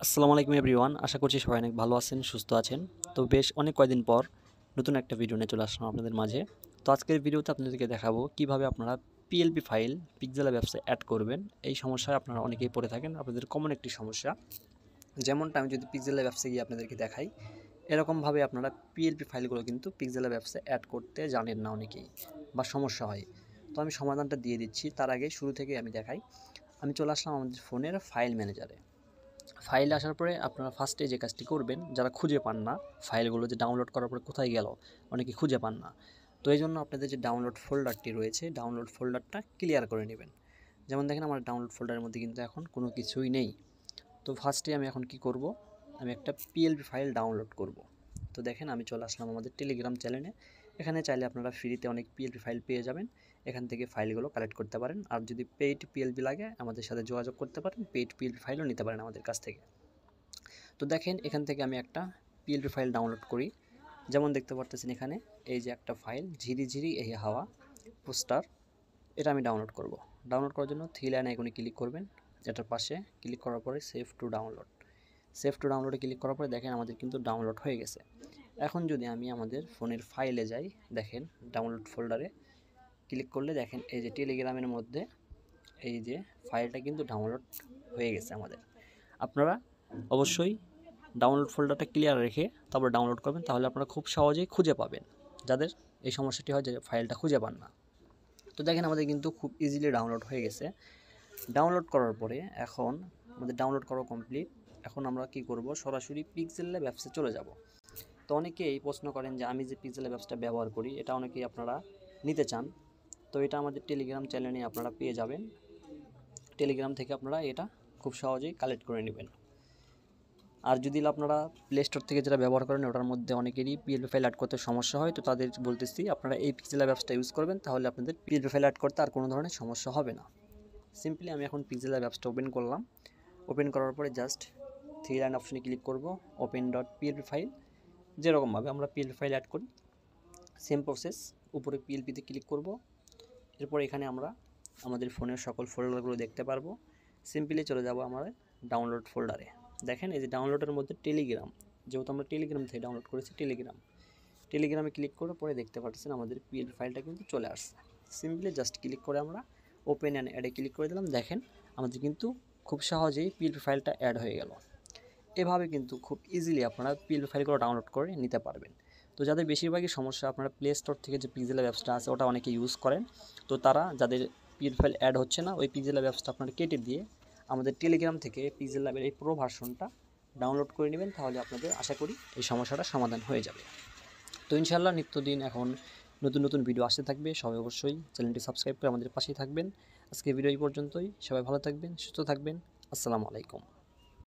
আসসালামু আলাইকুম এভরিওয়ান। আশা করছি সবাই অনেক ভালো আছেন, সুস্থ আছেন। তো বেশ অনেক কয়দিন পর নতুন একটা ভিডিও নিয়ে চলে আসলাম আপনাদের মাঝে। তো আজকের ভিডিওতে আপনাদেরকে দেখাবো কিভাবে আপনারা পিএলপি ফাইল পিক্সেল অ্যাপসে অ্যাড করবেন। এই সমস্যায় আপনারা অনেকেই পড়ে থাকেন, আপনাদের কমন একটি সমস্যা। যেমনটা আমি যদি পিক্সেল অ্যাপসে গিয়ে আপনাদেরকে দেখাই, এরকমভাবে আপনারা পিএলপি ফাইলগুলো কিন্তু পিক্সেল অ্যাপসে অ্যাড করতে জানেন না অনেকেই, বা সমস্যা হয়। তো আমি সমাধানটা দিয়ে দিচ্ছি। তার আগে শুরু থেকে আমি দেখাই। আমি চলে আসলাম আমাদের ফোনের ফাইল ম্যানেজারে। ফাইলে আসার পরে আপনারা ফার্স্টে যে কাজটি করবেন, যারা খুঁজে পান না ফাইলগুলো যে ডাউনলোড করার পরে কোথায় গেল, অনেকে খুঁজে পান না। তো এই জন্য আপনাদের যে ডাউনলোড ফোল্ডারটি রয়েছে, ডাউনলোড ফোল্ডারটা ক্লিয়ার করে নেবেন। যেমন দেখেন আমার ডাউনলোড ফোল্ডারের মধ্যে কিন্তু এখন কোনো কিছুই নেই। তো ফার্স্টে আমি এখন কি করব, আমি একটা পিএলপি ফাইল ডাউনলোড করব। তো দেখেন আমি চলে আসলাম আমাদের টেলিগ্রাম চ্যানেলে। এখানে চাইলে আপনারা ফ্রিতে অনেক পিএলপি ফাইল পেয়ে যাবেন। এখান থেকে ফাইলগুলো কালেক্ট করতে পারেন। আর যদি পেইড পিএলপি লাগে আমাদের সাথে যোগাযোগ করতে পারেন, পেইড পিএলপি ফাইলও নিতে পারেন আমাদের কাছ থেকে। তো দেখেন এখান থেকে আমি একটা পিএলপি ফাইল ডাউনলোড করি। যেমন দেখতে পারতেছেন এখানে এই যে একটা ফাইল, ঝিরি ঝিরি এই হাওয়া পোস্টার, এটা আমি ডাউনলোড করব। ডাউনলোড করার জন্য থ্রি লাইন আইকনে ক্লিক করবেন। এটার পাশে ক্লিক করার পরে save to download, save to ডাউনলোডে ক্লিক করার পরে দেখেন আমাদের কিন্তু ডাউনলোড হয়ে গেছে। এখন যদি আমি আমাদের ফোনের ফাইলে যাই, দেখেন ডাউনলোড ফোল্ডারে ক্লিক করলে দেখেন এই যে টেলিগ্রামের মধ্যে এই যে ফাইলটা কিন্তু ডাউনলোড হয়ে গেছে আমাদের। আপনারা অবশ্যই ডাউনলোড ফোল্ডারটা ক্লিয়ার রেখে তারপর ডাউনলোড করবেন, তাহলে আপনারা খুব সহজেই খুঁজে পাবেন, যাদের এই সমস্যাটি হয় যে ফাইলটা খুঁজে পান না। তো দেখেন আমাদের কিন্তু খুব ইজিলি ডাউনলোড হয়ে গেছে। ডাউনলোড করার পরে এখন আমাদের ডাউনলোড করা কমপ্লিট। এখন আমরা কি করব, সরাসরি পিক্সেল ল্যাব অ্যাপসে চলে যাব। তো অনেকেই প্রশ্ন করেন যে আমি যে পিক্সেল ল্যাব অ্যাপসটা ব্যবহার করি এটা অনেকেই আপনারা নিতে চান। তো এটা আমাদের টেলিগ্রাম চ্যানেলে আপনারা পেয়ে যাবেন। টেলিগ্রাম থেকে আপনারা এটা খুব সহজেই কালেক্ট করে নেবেন। আর যদি আপনারা প্লে স্টোর থেকে যেটা ব্যবহার করেন ওটার মধ্যে অনেকেরই পিএলপি ফাইল অ্যাড করতে সমস্যা হয়, তো তাদের বলতেছি আপনারা এই পিক্সেল অ্যাপসটা ইউজ করবেন, তাহলে আপনাদের পিএলপি ফাইল অ্যাড করতে আর কোনো ধরনের সমস্যা হবে না। সিম্পলি আমি এখন পিক্সেল অ্যাপসটা ওপেন করলাম। ওপেন করার পরে জাস্ট থ্রি লাইন অপশনে ক্লিক করব, ওপেন ডট পিএলপি ফাইল। যেরকমভাবে আমরা পিএলপি ফাইল অ্যাড করি সেম প্রসেস, উপরে পিএলপিতে ক্লিক করব। এরপর এখানে আমরা আমাদের ফোনের সকল ফোল্ডারগুলো দেখতে পারবো। সিম্পলি চলে যাব আমার ডাউনলোড ফোল্ডারে। দেখেন এই যে ডাউনলোডের মধ্যে টেলিগ্রাম, যেহেতু আমরা টেলিগ্রাম থেকে ডাউনলোড করেছি টেলিগ্রামে ক্লিক করে পরে দেখতে পাচ্ছেন আমাদের পিএলপি ফাইলটা কিন্তু চলে আসছে। সিম্পলি জাস্ট ক্লিক করে আমরা ওপেন অ্যান্ড অ্যাডে ক্লিক করে দিলাম। দেখেন আমাদের কিন্তু খুব সহজেই পিএলপি ফাইলটা অ্যাড হয়ে গেল। এভাবে কিন্তু খুব ইজিলি আপনারা পিএলপি ফাইলগুলো ডাউনলোড করে নিতে পারবেন। তো যাদের বেশিরভাগই সমস্যা, আপনারা প্লে স্টোর থেকে যে পিক্সেল অ্যাপসটা আছে ওটা অনেকে ইউজ করেন, তো তারা যাদের পিএলপি ফাইল অ্যাড হচ্ছে না ওই পিক্সেল অ্যাপসটা আপনারা কেটে দিয়ে আমাদের টেলিগ্রাম থেকে পিক্সেল ল্যাবের এই প্রো ভার্সনটা ডাউনলোড করে নেবেন, তাহলে আপনাদের আশা করি এই সমস্যাটা সমাধান হয়ে যাবে। তো ইনশাআল্লাহ নিত্যদিন এখন নতুন নতুন ভিডিও আসতে থাকবে। সবাই অবশ্যই চ্যানেলটি সাবস্ক্রাইব করে আমাদের পাশেই থাকবেন। আজকে ভিডিও এই পর্যন্তই। সবাই ভালো থাকবেন, সুস্থ থাকবেন। আসসালামু আলাইকুম।